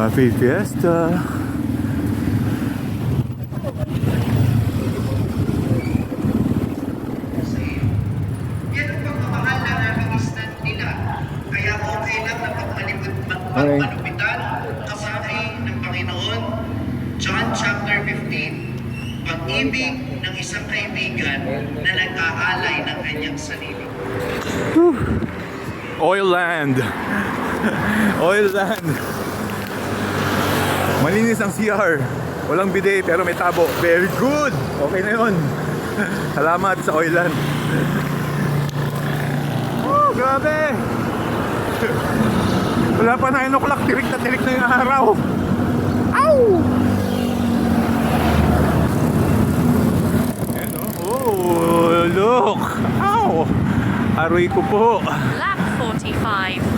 Faith Fiesta. Yan ang pagmamahal na nabingisnan nila. Kaya okay lang na Okay. magpalupitan kasari ng Panginoon. John chapter 15, pag-ibig ng isang kaibigan na nag-aalay ng kanyang sarili. Oil land. Oil land. Malinis ang CR. Walang bidet pero may tabo. Very good. Okay na yun. Salamat sa oil land. Oh, grabe. Wala pa 9 o'clock. Tirik na yung araw. Ow! Ayan oh. Oh, look. Ow! Aroy ko po. Lap 45.